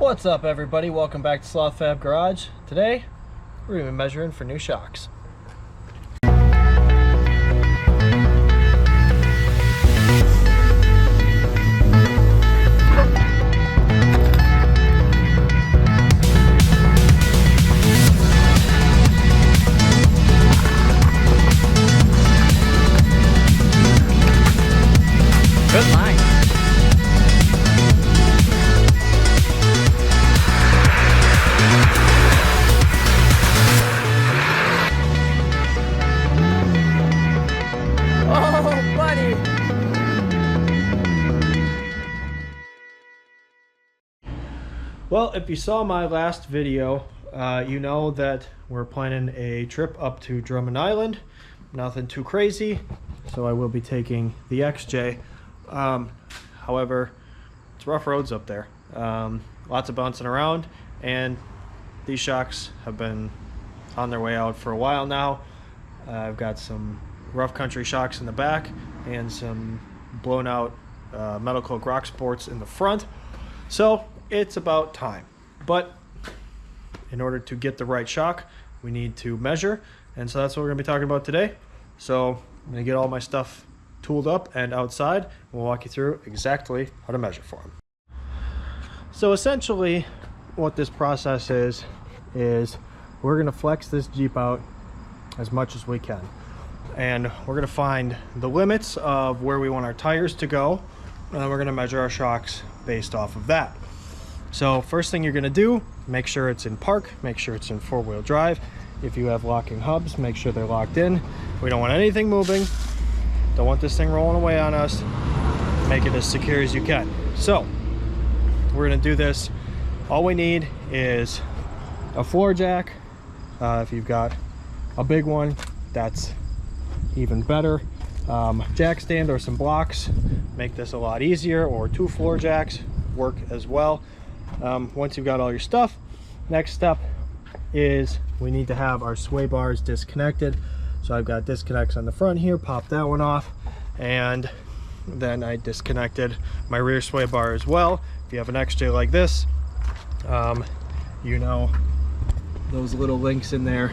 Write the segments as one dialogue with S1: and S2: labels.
S1: What's up, everybody? Welcome back to Sloth Fab Garage. Today we're going to be measuring for new shocks. Good line. Oh, buddy. Well, if you saw my last video, you know that we're planning a trip up to Drummond Island. Nothing too crazy, so I will be taking the XJ. However, it's rough roads up there. Lots of bouncing around, and these shocks have been on their way out for a while now. I've got some rough country shocks in the back and some blown out Metal Cloak Rock Sports in the front. So it's about time. But in order to get the right shock, we need to measure, and so that's what we're going to be talking about today. So I'm going to get all my stuff tooled up and outside, and we'll walk you through exactly how to measure for them. So essentially what this process is we're going to flex this Jeep out as much as we can, and we're going to find the limits of where we want our tires to go, and then we're going to measure our shocks based off of that. So first thing you're going to do, make sure it's in park, make sure it's in four-wheel drive. If you have locking hubs, make sure they're locked in. We don't want anything moving. Don't want this thing rolling away on us. Make it as secure as you can. So we're going to do this. All we need is a floor jack. If you've got a big one, that's even better. Jack stand or some blocks make this a lot easier, or two floor jacks work as well. Once you've got all your stuff, next step is we need to have our sway bars disconnected. So I've got disconnects on the front here, pop that one off, and then I disconnected my rear sway bar as well. If you have an XJ like this, you know those little links in there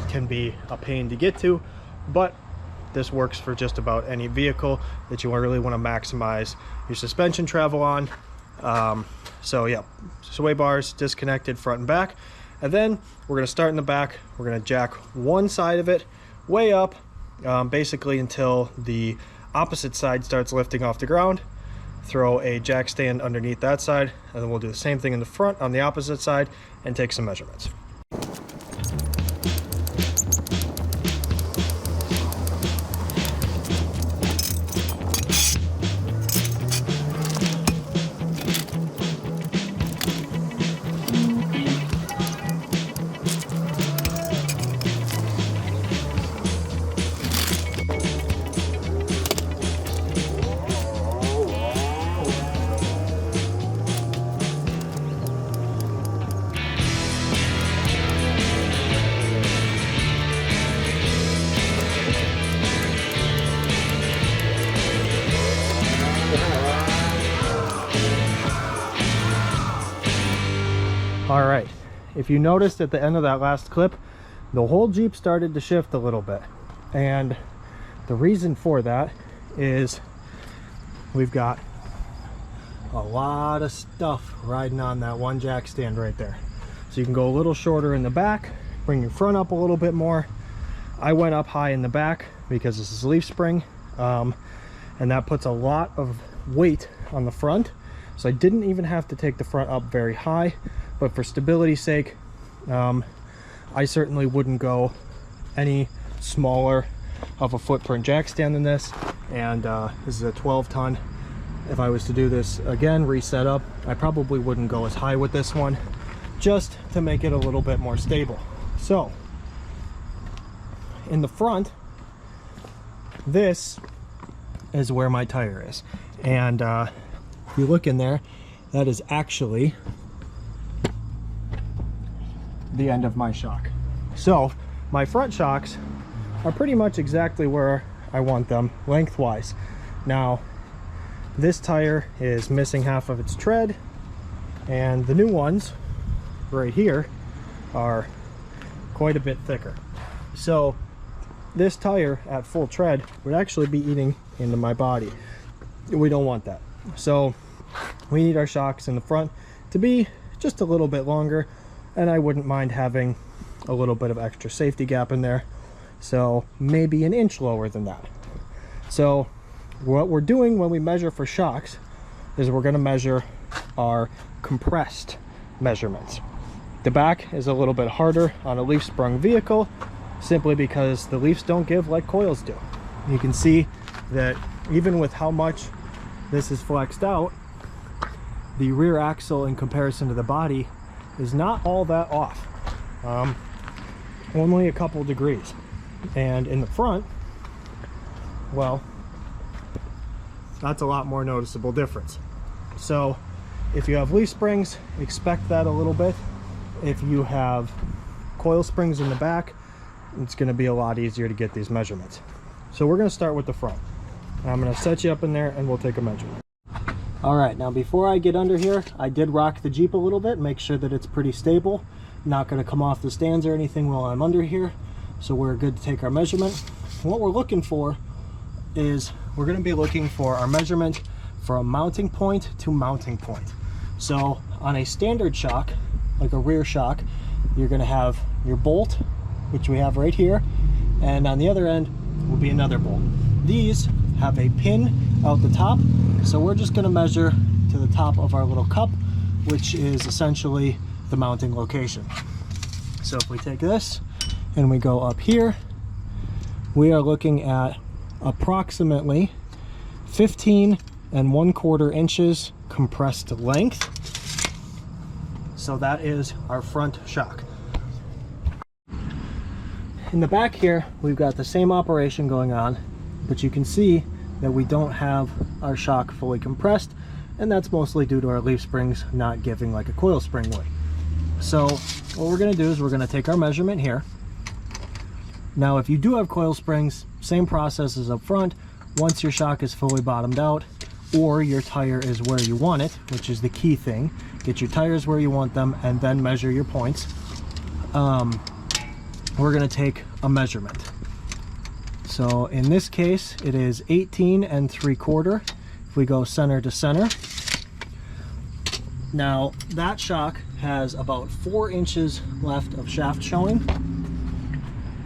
S1: can be a pain to get to, but this works for just about any vehicle that you really want to maximize your suspension travel on. So yeah, sway bars disconnected front and back, and then we're going to start in the back. We're going to jack one side of it way up, basically until the opposite side starts lifting off the ground. Throw a jack stand underneath that side, and then we'll do the same thing in the front on the opposite side and take some measurements. All right, if you noticed at the end of that last clip, the whole Jeep started to shift a little bit, and the reason for that is we've got a lot of stuff riding on that one jack stand right there. So you can go a little shorter in the back, bring your front up a little bit more. I went up high in the back because this is leaf spring, and that puts a lot of weight on the front, so I didn't even have to take the front up very high. But for stability's sake, I certainly wouldn't go any smaller of a footprint jack stand than this. And this is a 12-ton. If I was to do this again, reset up, I probably wouldn't go as high with this one, just to make it a little bit more stable. So in the front, this is where my tire is. And if you look in there, that is actually the end of my shock. So my front shocks are pretty much exactly where I want them lengthwise. Now this tire is missing half of its tread, and the new ones right here are quite a bit thicker. So this tire at full tread would actually be eating into my body. We don't want that. So we need our shocks in the front to be just a little bit longer, and I wouldn't mind having a little bit of extra safety gap in there, so maybe an inch lower than that. So what we're doing when we measure for shocks is we're going to measure our compressed measurements. The back is a little bit harder on a leaf sprung vehicle simply because the leaves don't give like coils do. You can see that even with how much this is flexed out, the rear axle in comparison to the body is not all that off. Only a couple degrees. And in the front, well, that's a lot more noticeable difference. So if you have leaf springs, expect that a little bit. If you have coil springs in the back, it's going to be a lot easier to get these measurements. So we're going to start with the front. I'm going to set you up in there and we'll take a measurement. All right, now before I get under here, I did rock the Jeep a little bit, make sure that it's pretty stable. Not going to come off the stands or anything while I'm under here. So we're good to take our measurement. What we're looking for is we're going to be looking for our measurement from mounting point to mounting point. So on a standard shock, like a rear shock, you're going to have your bolt, which we have right here, and on the other end will be another bolt. These have a pin out the top, so we're just going to measure to the top of our little cup, which is essentially the mounting location. So if we take this and we go up here, we are looking at approximately 15 1/4 inches compressed length. So that is our front shock. In the back here, we've got the same operation going on, but you can see that we don't have our shock fully compressed, and that's mostly due to our leaf springs not giving like a coil spring would. So what we're going to do is we're going to take our measurement here. Now if you do have coil springs, same process as up front. Once your shock is fully bottomed out, or your tire is where you want it, which is the key thing, get your tires where you want them and then measure your points. We're going to take a measurement. So in this case it is 18 3/4 if we go center to center. Now that shock has about 4 inches left of shaft showing,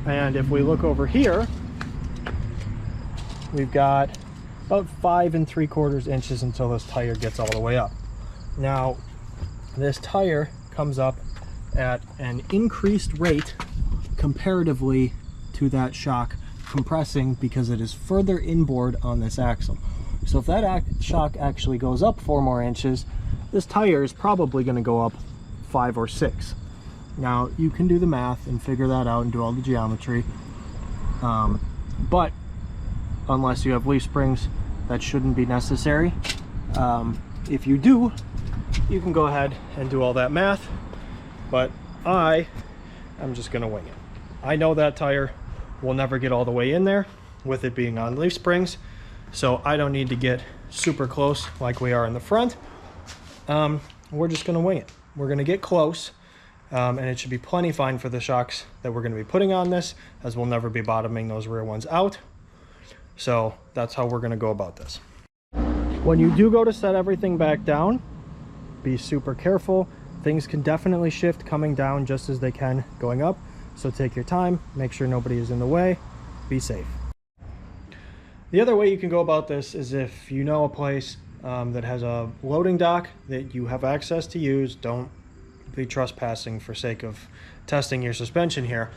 S1: and if we look over here, we've got about 5 3/4 inches until this tire gets all the way up. Now this tire comes up at an increased rate comparatively to that shock compressing because it is further inboard on this axle. So if that shock actually goes up 4 more inches, this tire is probably going to go up 5 or 6. Now you can do the math and figure that out and do all the geometry, but unless you have leaf springs, that shouldn't be necessary. If you do, you can go ahead and do all that math, but I'm just going to wing it. I know that tire will never get all the way in there with it being on leaf springs, so I don't need to get super close like we are in the front. We're just going to wing it. We're going to get close, and it should be plenty fine for the shocks that we're going to be putting on this, as we'll never be bottoming those rear ones out. So that's how we're going to go about this. When you do go to set everything back down, be super careful. Things can definitely shift coming down just as they can going up. So take your time, make sure nobody is in the way, be safe. The other way you can go about this is if you know a place that has a loading dock that you have access to use. Don't be trespassing for sake of testing your suspension here.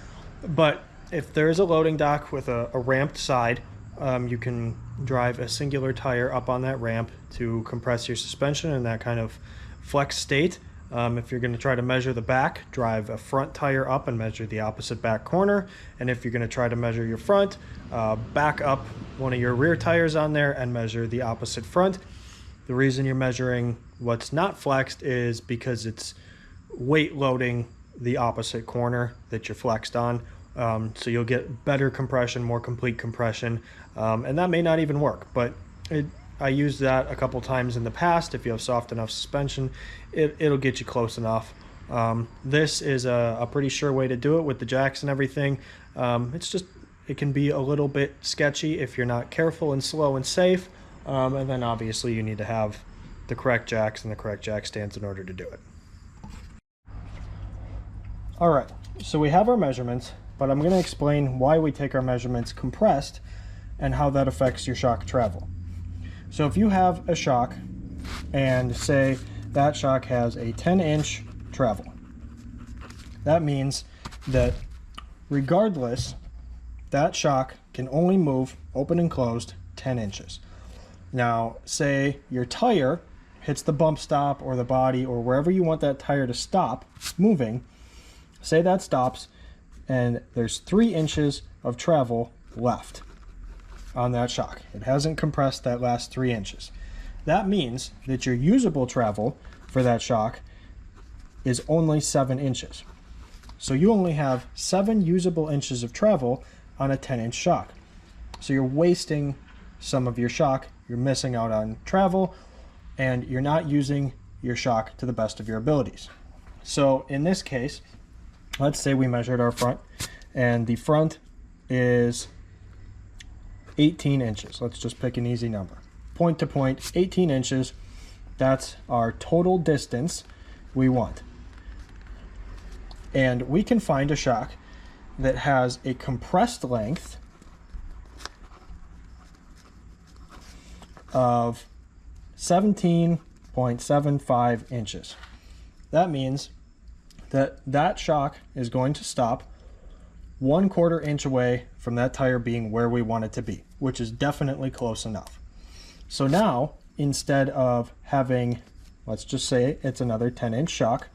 S1: But if there is a loading dock with a ramped side, you can drive a singular tire up on that ramp to compress your suspension in that kind of flex state. If you're going to try to measure the back, drive a front tire up and measure the opposite back corner. And if you're going to try to measure your front, back up one of your rear tires on there and measure the opposite front. The reason you're measuring what's not flexed is because it's weight loading the opposite corner that you're flexed on. So you'll get better compression, more complete compression, and that may not even work, but I used that a couple times in the past. If you have soft enough suspension, it'll get you close enough. This is a pretty sure way to do it with the jacks and everything. It can be a little bit sketchy if you're not careful and slow and safe. And then obviously you need to have the correct jacks and the correct jack stands in order to do it. All right, so we have our measurements, but I'm going to explain why we take our measurements compressed and how that affects your shock travel. So if you have a shock and say that shock has a 10-inch travel, that means that regardless, that shock can only move open and closed 10 inches. Now, say your tire hits the bump stop or the body or wherever you want that tire to stop moving. Say that stops and there's 3 inches of travel left on that shock. It hasn't compressed that last 3 inches. That means that your usable travel for that shock is only 7 inches. So you only have 7 usable inches of travel on a 10-inch shock. So you're wasting some of your shock, you're missing out on travel, and you're not using your shock to the best of your abilities. So in this case, let's say we measured our front, and the front is 18 inches. Let's just pick an easy number. Point to point, 18 inches. That's our total distance we want. And we can find a shock that has a compressed length of 17.75 inches. That means that that shock is going to stop 1/4 inch away from that tire being where we want it to be, which is definitely close enough. So now, instead of having, let's just say it's another 10-inch shock,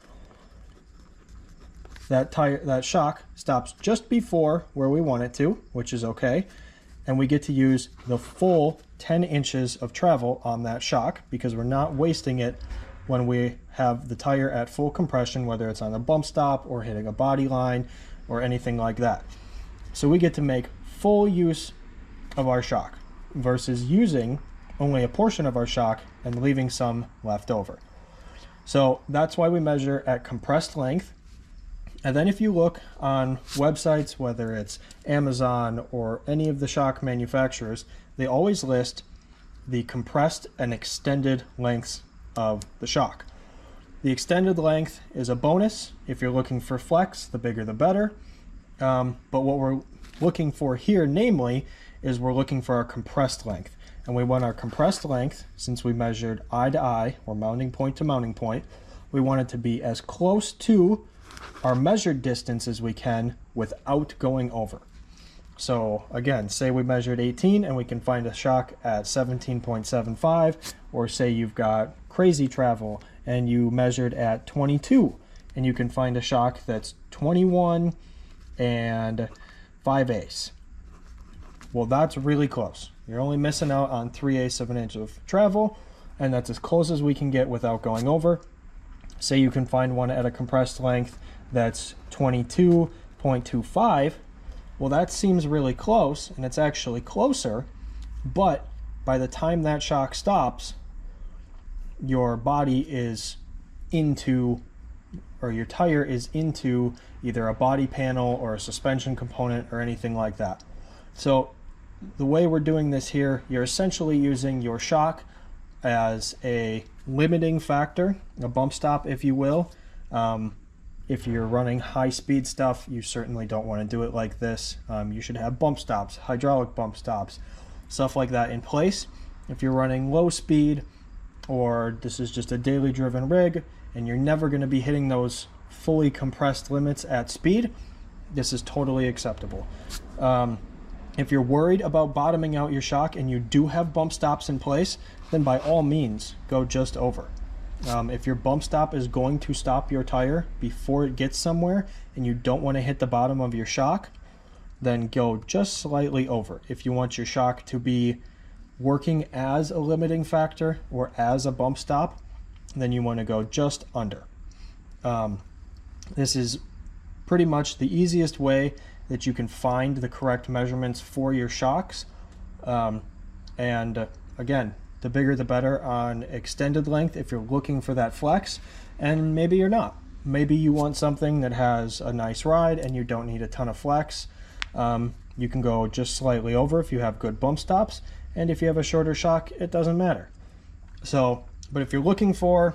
S1: that shock stops just before where we want it to, which is okay, and we get to use the full 10 inches of travel on that shock because we're not wasting it when we have the tire at full compression, whether it's on a bump stop or hitting a body line or anything like that. So we get to make full use of our shock versus using only a portion of our shock and leaving some left over. So that's why we measure at compressed length. And then if you look on websites, whether it's Amazon or any of the shock manufacturers, they always list the compressed and extended lengths of the shock. The extended length is a bonus. If you're looking for flex, the bigger the better. But what we're looking for here, namely, is we're looking for our compressed length. And we want our compressed length, since we measured eye to eye, or mounting point to mounting point, we want it to be as close to our measured distance as we can without going over. So again, say we measured 18 and we can find a shock at 17.75, or say you've got crazy travel and you measured at 22 and you can find a shock that's 21 and 5/8. Well, that's really close. You're only missing out on 3/8 of an inch of travel, and that's as close as we can get without going over. Say you can find one at a compressed length that's 22.25. Well, that seems really close, and it's actually closer, but by the time that shock stops, your body is into, or your tire is into either a body panel or a suspension component or anything like that. So the way we're doing this here, you're essentially using your shock as a limiting factor, a bump stop, if you will. If you're running high-speed stuff, you certainly don't want to do it like this. You should have bump stops, hydraulic bump stops, stuff like that in place. If you're running low speed, or this is just a daily driven rig, and you're never going to be hitting those fully compressed limits at speed, this is totally acceptable. If you're worried about bottoming out your shock and you do have bump stops in place, then by all means, go just over. If your bump stop is going to stop your tire before it gets somewhere and you don't want to hit the bottom of your shock, then go just slightly over. If you want your shock to be working as a limiting factor or as a bump stop, then you want to go just under. This is pretty much the easiest way that you can find the correct measurements for your shocks. And again, the bigger the better on extended length if you're looking for that flex, and maybe you're not. Maybe you want something that has a nice ride and you don't need a ton of flex. You can go just slightly over if you have good bump stops, and if you have a shorter shock, it doesn't matter. So, but if you're looking for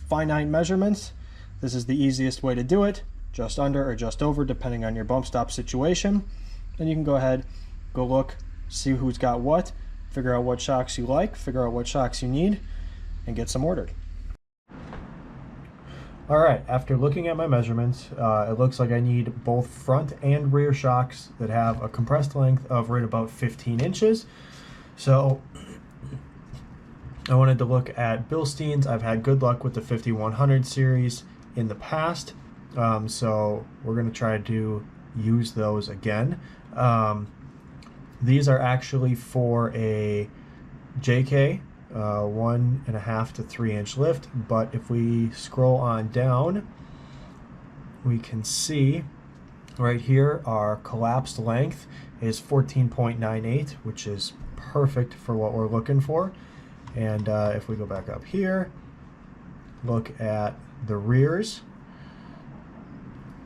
S1: finite measurements, this is the easiest way to do it, just under or just over, depending on your bump stop situation. Then you can go ahead, go look, see who's got what, figure out what shocks you like, figure out what shocks you need, and get some ordered. All right, after looking at my measurements, it looks like I need both front and rear shocks that have a compressed length of right about 15 inches. So I wanted to look at Bilsteins. I've had good luck with the 5100 series in the past, so we're going to try to use those again. These are actually for a JK, 1.5 to 3 inch lift, but if we scroll on down, we can see right here our collapsed length is 14.98, which is perfect for what we're looking for. And if we go back up here, look at the rears,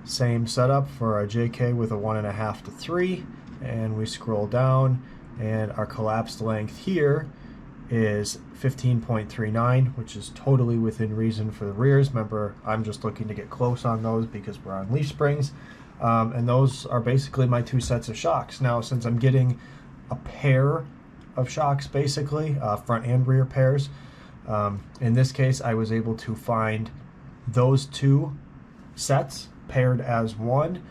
S1: same setup for a JK with a 1.5 to 3, and we scroll down and our collapsed length here is 15.39, which is totally within reason for the rears. Remember, I'm just looking to get close on those because we're on leaf springs, and those are basically my two sets of shocks. Now, since I'm getting a pair of shocks, basically front and rear pairs, in this case I was able to find those two sets paired as one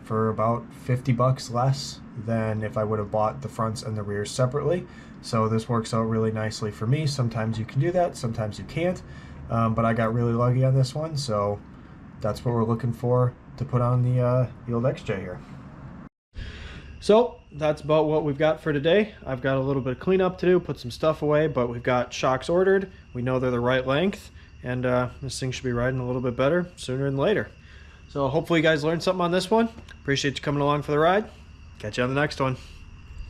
S1: for about 50 bucks less than if I would have bought the fronts and the rears separately. So this works out really nicely for me. Sometimes you can do that, sometimes you can't, but I got really lucky on this one, so that's what we're looking for to put on the old XJ here. So that's about what we've got for today. I've got a little bit of cleanup to do, put some stuff away, but we've got shocks ordered. We know they're the right length, and this thing should be riding a little bit better sooner than later. So hopefully you guys learned something on this one. Appreciate you coming along for the ride. Catch you on the next one.